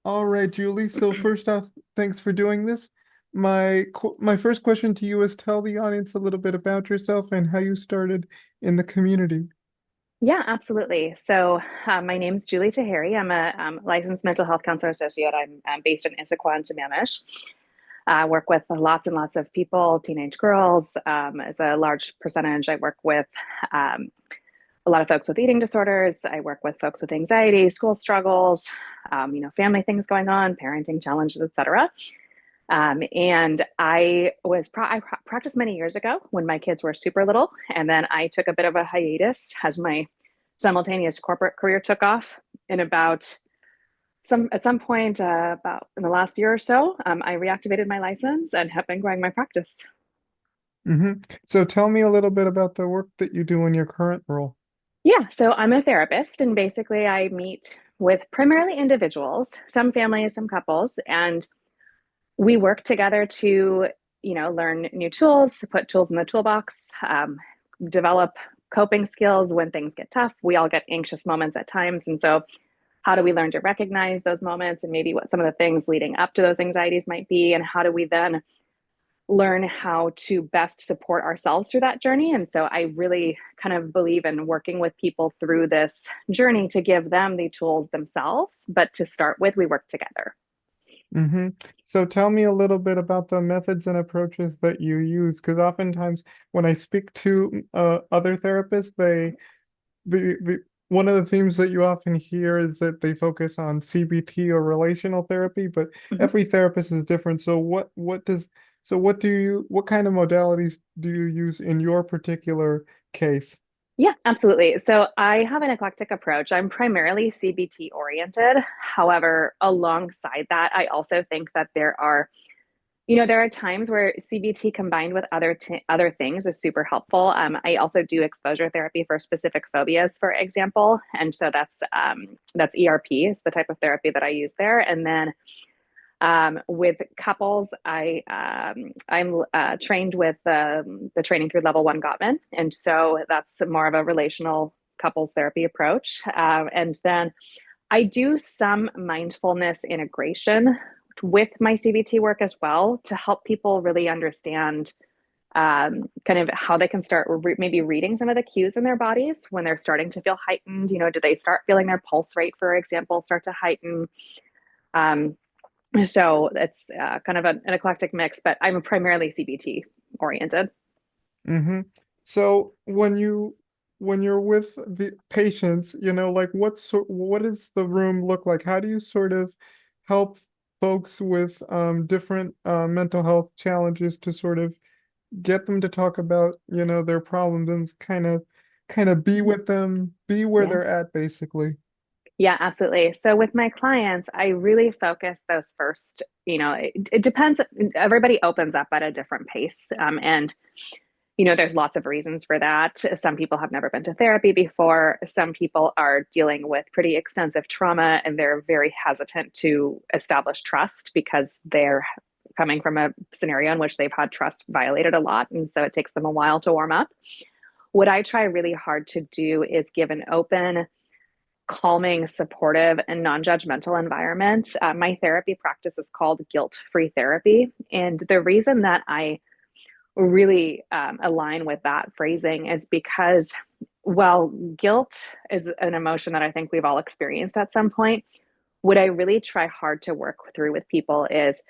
All right, Julie. So first off, thanks for doing this. My first question to you is tell the audience a little bit about yourself and how you started in the community. Yeah, absolutely. My name is Julie Taheri. I'm a licensed mental health counselor associate. I'm based in Issaquah and Sammamish. I work with lots and lots of people, teenage girls. As a large percentage, I work with um, a lot of folks with eating disorders. I work with folks with anxiety, school struggles, family things going on, parenting challenges, etc. And I practiced many years ago when my kids were super little, and then I took a bit of a hiatus as my simultaneous corporate career took off. In about some At some point, about in the last year or so, I reactivated my license and have been growing my practice. So tell me a little bit about the work that you do in your current role. Yeah, so I'm a therapist, and basically I meet with primarily individuals, some families, some couples, and we work together to, learn new tools, to put tools in the toolbox, develop coping skills when things get tough. We all get anxious moments at times. And so, how do we learn to recognize those moments and maybe what some of the things leading up to those anxieties might be? And how do we then learn how to best support ourselves through that journey? And so, I really kind of believe in working with people through this journey to give them the tools themselves. But to start with, we work together. hmm So tell me a little bit about the methods and approaches that you use, because oftentimes when I speak to other therapists, one of the themes that you often hear is that they focus on CBT or relational therapy, but Mhm. every therapist is different. So what kind of modalities do you use in your particular case? Yeah, absolutely. So I have an eclectic approach. I'm primarily CBT oriented. However, alongside that, I also think that there are times where CBT combined with other things is super helpful. I also do exposure therapy for specific phobias, for example, and so that's ERP is the type of therapy that I use there. And then with couples, I'm trained with the training through level one Gottman, and so that's more of a relational couples therapy approach. And then I do some mindfulness integration with my CBT work as well to help people really understand kind of how they can start maybe reading some of the cues in their bodies when they're starting to feel heightened. Do they start feeling their pulse rate, for example, start to heighten? Um, so it's kind of an eclectic mix, but I'm primarily CBT oriented. hmm So when you're with the patients, like what does the room look like? How do you sort of help folks with different mental health challenges to sort of get them to talk about, their problems and kind of be with them, be where Yeah. they're at basically. Yeah, absolutely. So with my clients, I really focus those first, it depends. Everybody opens up at a different pace. And there's lots of reasons for that. Some people have never been to therapy before. Some people are dealing with pretty extensive trauma and they're very hesitant to establish trust because they're coming from a scenario in which they've had trust violated a lot. And so it takes them a while to warm up. What I try really hard to do is give an open, calming, supportive, and non judgmental environment. My therapy practice is called guilt free therapy. And the reason that I really align with that phrasing is because, while guilt is an emotion that I think we've all experienced at some point, what I really try hard to work through with people is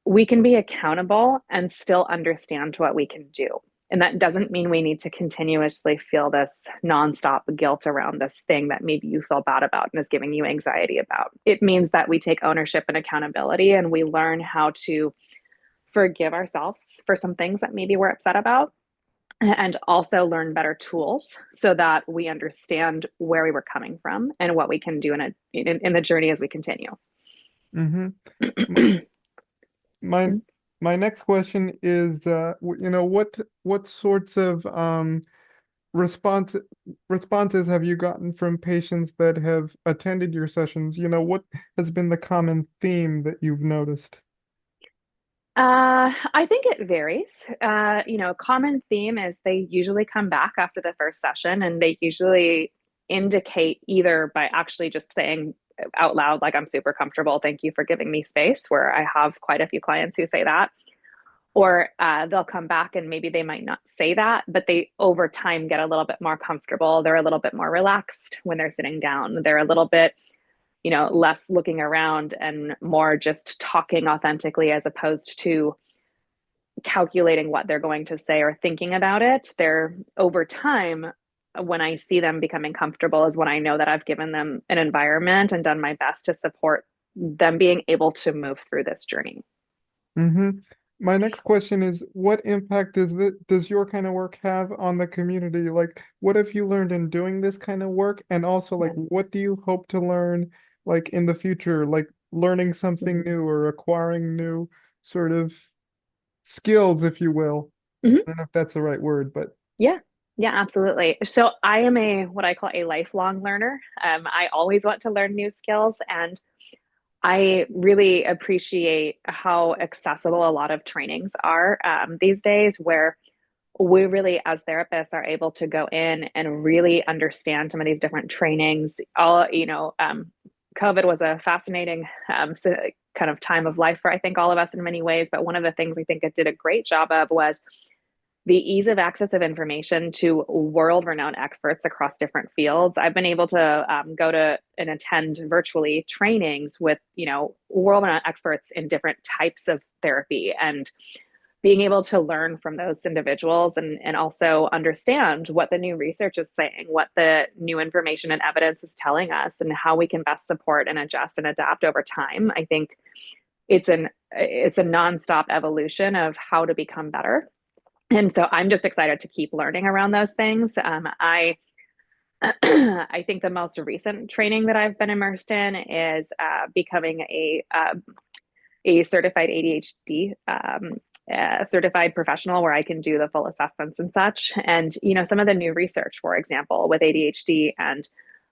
we can be accountable and still understand what we can do. And that doesn't mean we need to continuously feel this nonstop guilt around this thing that maybe you feel bad about and is giving you anxiety about. It means that we take ownership and accountability and we learn how to forgive ourselves for some things that maybe we're upset about and also learn better tools so that we understand where we were coming from and what we can do in the journey as we continue. hmm My my next question is, what sorts of response responses have you gotten from patients that have attended your sessions? What has been the common theme that you've noticed? I think it varies. Common theme is they usually come back after the first session and they usually indicate either by actually just saying, out loud, like, I'm super comfortable. Thank you for giving me space, where I have quite a few clients who say that. Or they'll come back and maybe they might not say that, but they over time get a little bit more comfortable. They're a little bit more relaxed when they're sitting down. They're a little bit, less looking around and more just talking authentically, as opposed to calculating what they're going to say or thinking about it. They're over time, when I see them becoming comfortable, is when I know that I've given them an environment and done my best to support them being able to move through this journey. Mm-hmm. My next question is, what impact does your kind of work have on the community? Like, what have you learned in doing this kind of work? And also, like, Yeah. what do you hope to learn, like, in the future, like learning something Mhm. new or acquiring new sort of skills, if you will. Mhm. I don't know if that's the right word, but Yeah. Yeah, absolutely. So I am a what I call a lifelong learner. I always want to learn new skills, and I really appreciate how accessible a lot of trainings are these days, where we really, as therapists, are able to go in and really understand some of these different trainings. COVID was a fascinating kind of time of life for, I think, all of us in many ways. But one of the things I think it did a great job of was the ease of access of information to world renowned experts across different fields. I've been able to go to and attend virtually trainings with, world renowned experts in different types of therapy, and being able to learn from those individuals, and also understand what the new research is saying, what the new information and evidence is telling us, and how we can best support and adjust and adapt over time. I think it's a nonstop evolution of how to become better. And so I'm just excited to keep learning around those things. I think the most recent training that I've been immersed in is becoming a certified ADHD certified professional, where I can do the full assessments and such. And, some of the new research, for example, with ADHD and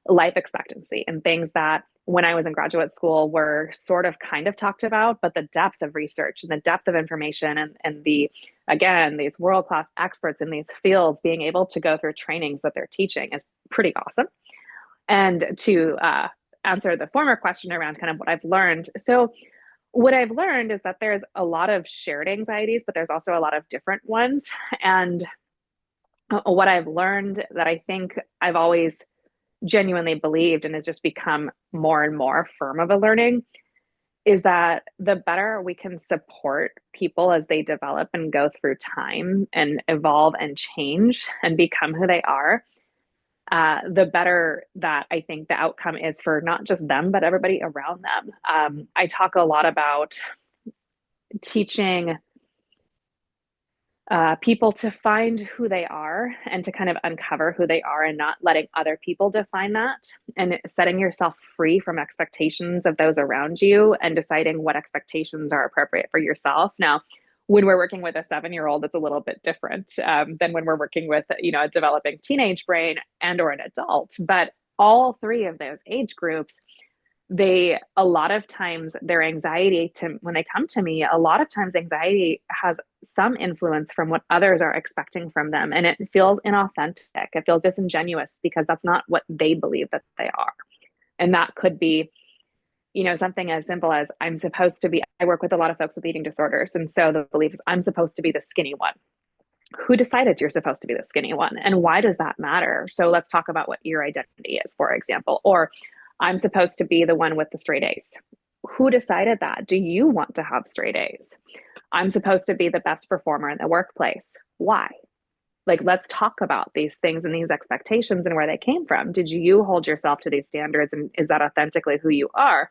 life expectancy, and things that when I was in graduate school were sort of kind of talked about, but the depth of research and the depth of information, and again, these world class experts in these fields being able to go through trainings that they're teaching is pretty awesome. And to answer the former question around kind of what I've learned. So, what I've learned is that there's a lot of shared anxieties, but there's also a lot of different ones. And what I've learned, that I think I've always genuinely believed and has just become more and more firm of a learning, is that the better we can support people as they develop and go through time and evolve and change and become who they are, the better that I think the outcome is for not just them, but everybody around them. I talk a lot about teaching people to find who they are and to kind of uncover who they are, and not letting other people define that, and setting yourself free from expectations of those around you, and deciding what expectations are appropriate for yourself. Now, when we're working with a 7-year-old, it's a little bit different than when we're working with, a developing teenage brain and or an adult. But all three of those age groups, they a lot of times their anxiety, to when they come to me, a lot of times anxiety has some influence from what others are expecting from them, and it feels inauthentic, it feels disingenuous, because that's not what they believe that they are. And that could be, something as simple as, I work with a lot of folks with eating disorders, and so the belief is, I'm supposed to be the skinny one. Who decided you're supposed to be the skinny one, and why does that matter? So let's talk about what your identity is, for example. Or, I'm supposed to be the one with the straight A's. Who decided that? Do you want to have straight A's? I'm supposed to be the best performer in the workplace. Why? Like, let's talk about these things and these expectations and where they came from. Did you hold yourself to these standards, and is that authentically who you are?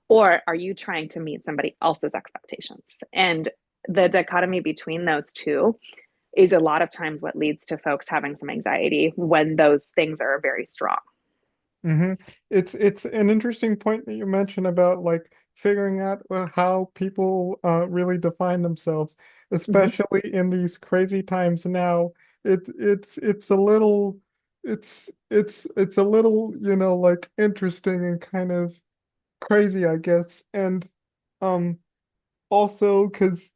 Or are you trying to meet somebody else's expectations? And the dichotomy between those two is a lot of times what leads to folks having some anxiety when those things are very strong. hmm it's an interesting point that you mentioned about like figuring out how people really define themselves, Mm-hmm. especially in these crazy times now. It's a little it's a little, like interesting and kind of crazy, I guess. And um also because,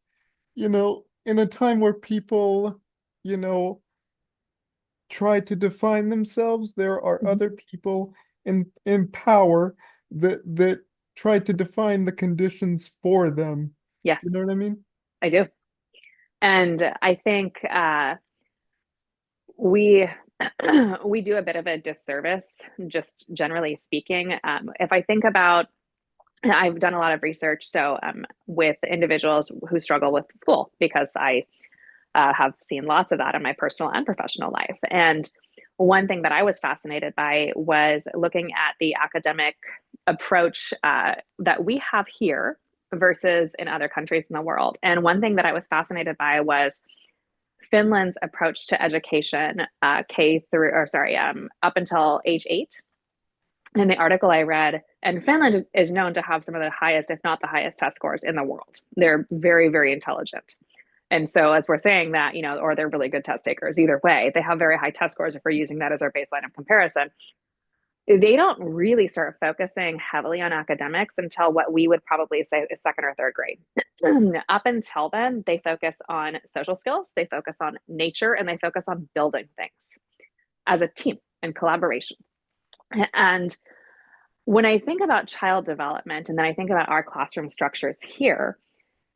in a time where people, you know, try to define themselves, there are Mm-hmm. other people in power that try to define the conditions for them. You Yes, know what I mean? I do. And I think we we do a bit of a disservice, just generally speaking. If I think about, I've done a lot of research, so with individuals who struggle with school, because I have seen lots of that in my personal and professional life. And one thing that I was fascinated by was looking at the academic approach that we have here versus in other countries in the world. And one thing that I was fascinated by was Finland's approach to education, K through, or sorry, up until age 8. In the article I read, and Finland is known to have some of the highest, if not the highest, test scores in the world. They're very, very intelligent. And so, as we're saying that, or they're really good test takers, either way, they have very high test scores if we're using that as our baseline of comparison. They don't really start focusing heavily on academics until what we would probably say is second or third grade. Up until then, they focus on social skills, they focus on nature, and they focus on building things as a team and collaboration. And when I think about child development and then I think about our classroom structures here,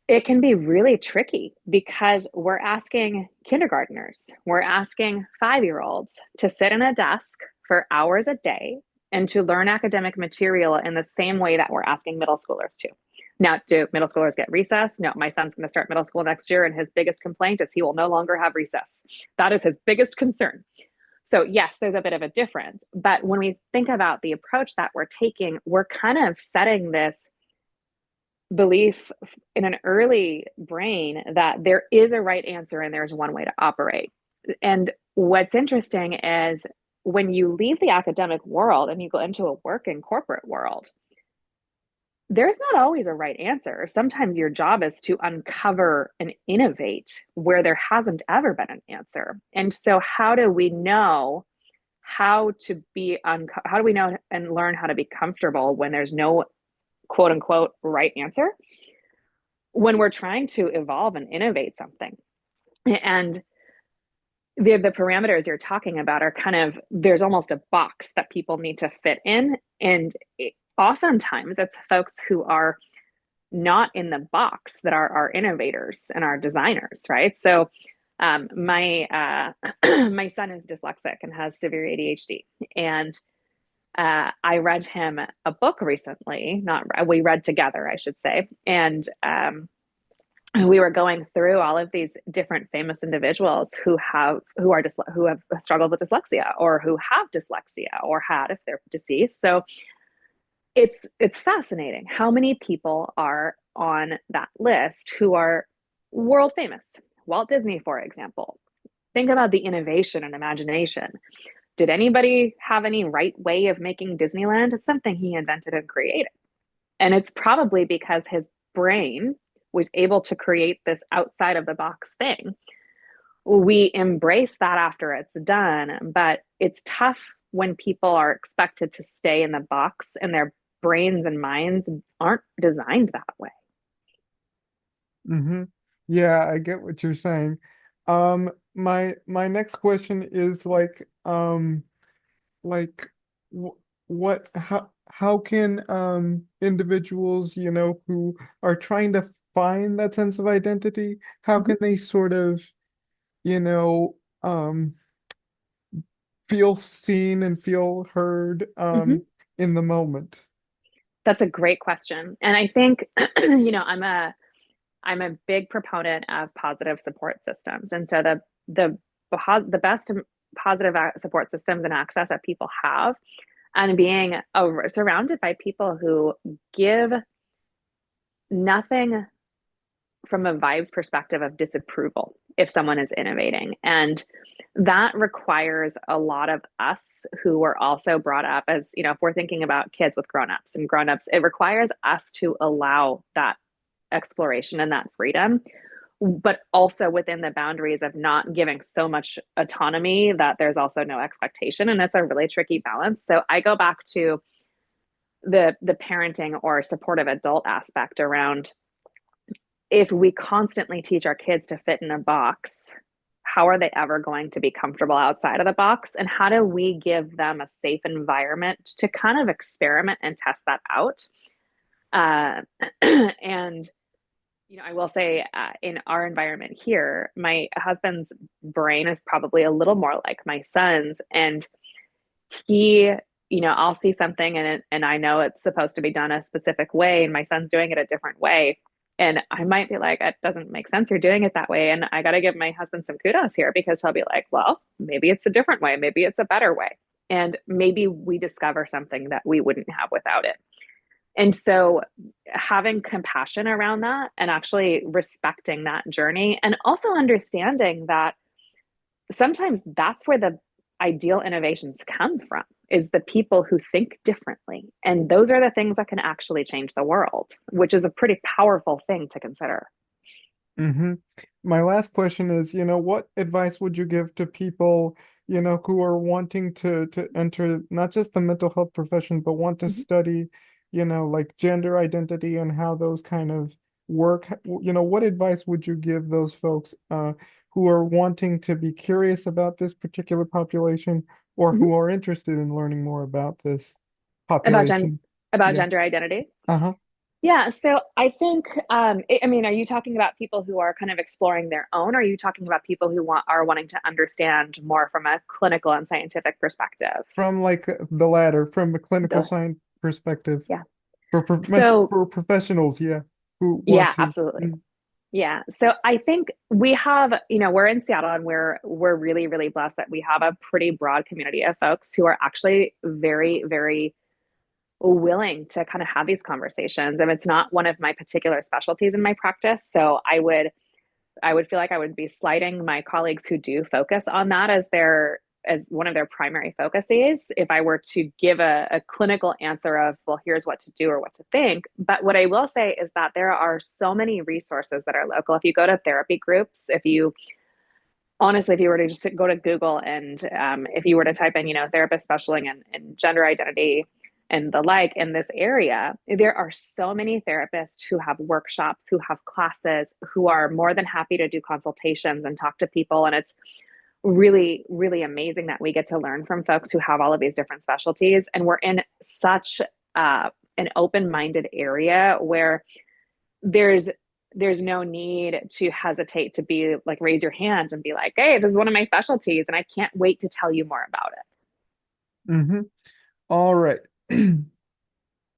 it can be really tricky because we're asking kindergartners, we're asking 5-year-olds to sit in a desk for hours a day and to learn academic material in the same way that we're asking middle schoolers to. Now, do middle schoolers get recess? No, my son's going to start middle school next year, and his biggest complaint is he will no longer have recess. That is his biggest concern. So, yes, there's a bit of a difference. But when we think about the approach that we're taking, we're kind of setting this belief in an early brain that there is a right answer and there's one way to operate. And what's interesting is when you leave the academic world and you go into a work and corporate world, there's not always a right answer. Sometimes your job is to uncover and innovate where there hasn't ever been an answer. And so, how do we know how do we know and learn how to be comfortable when there's no quote unquote right answer when we're trying to evolve and innovate something? And the parameters you're talking about are kind of, there's almost a box that people need to fit in. And oftentimes it's folks who are not in the box that are our innovators and our designers, right? So my my son is dyslexic and has severe ADHD, and I read him a book recently. Not we read together, I should say, and we were going through all of these different famous individuals who have struggled with dyslexia, or who have dyslexia, or had if they're deceased. So it's fascinating how many people are on that list who are world famous. Walt Disney, for example. Think about the innovation and imagination. Did anybody have any right way of making Disneyland? It's something he invented and created. And it's probably because his brain was able to create this outside of the box thing. We embrace that after it's done, but it's tough when people are expected to stay in the box and their brains and minds aren't designed that way. Mm-hmm. Yeah, I get what you're saying. My next question is like wh what how can individuals, who are trying to find that sense of identity, how Mhm. can they sort of, you know, feel seen and feel heard Mhm. in the moment? That's a great question. And I think, I'm a big proponent of positive support systems. And so the best positive support systems and access that people have, and being surrounded by people who give nothing from a vibes perspective of disapproval if someone is innovating. And that requires a lot of us who were also brought up as, if we're thinking about kids with grown-ups and grown-ups, it requires us to allow that exploration and that freedom, but also within the boundaries of not giving so much autonomy that there's also no expectation. And it's a really tricky balance. So I go back to the parenting or supportive adult aspect around, if we constantly teach our kids to fit in a box, how are they ever going to be comfortable outside of the box? And how do we give them a safe environment to kind of experiment and test that out? Uh, and I will say in our environment here, my husband's brain is probably a little more like my son's, and he, I'll see something and I know it's supposed to be done a specific way, and my son's doing it a different way. And I might be like, it doesn't make sense. You're doing it that way. And I got to give my husband some kudos here because he'll be like, well, maybe it's a different way. Maybe it's a better way. And maybe we discover something that we wouldn't have without it. And so having compassion around that and actually respecting that journey, and also understanding that sometimes that's where the ideal innovations come from, is the people who think differently. And those are the things that can actually change the world, which is a pretty powerful thing to consider. Mm-hmm. My last question is, what advice would you give to people, who are wanting to enter not just the mental health profession, but want to Mhm. study, like gender identity and how those kind of work? What advice would you give those folks who are wanting to be curious about this particular population or Mhm. who are interested in learning more about this About population? about Yeah. gender identity. Uh-huh. Yeah, so I think, I mean, are you talking about people who are kind of exploring their own, or are you talking about people who are wanting to understand more from a clinical and scientific perspective? From like the latter, from a clinical The science perspective. Yeah. Mental So for professionals, yeah, who want yeah, to. absolutely. Mm. Yeah. So I think we have, we're in Seattle, and we're really, really blessed that we have a pretty broad community of folks who are actually very, very willing to kind of have these conversations. And it's not one of my particular specialties in my practice. So I would feel like I would be slighting my colleagues who do focus on that as one of their primary focuses if I were to give a clinical answer of, well, here's what to do or what to think. But what I will say is that there are so many resources that are local. If you go to therapy groups, if you honestly, if you were to just go to Google and if you were to type in, therapist specializing in gender identity and the like in this area, there are so many therapists who have workshops, who have classes, who are more than happy to do consultations and talk to people. And it's really, really amazing that we get to learn from folks who have all of these different specialties. And we're in such an open-minded area where there's there's no need to hesitate to be like, raise your hands and be like, hey, this is one of my specialties and I can't wait to tell you more about it. Mm-hmm. All right.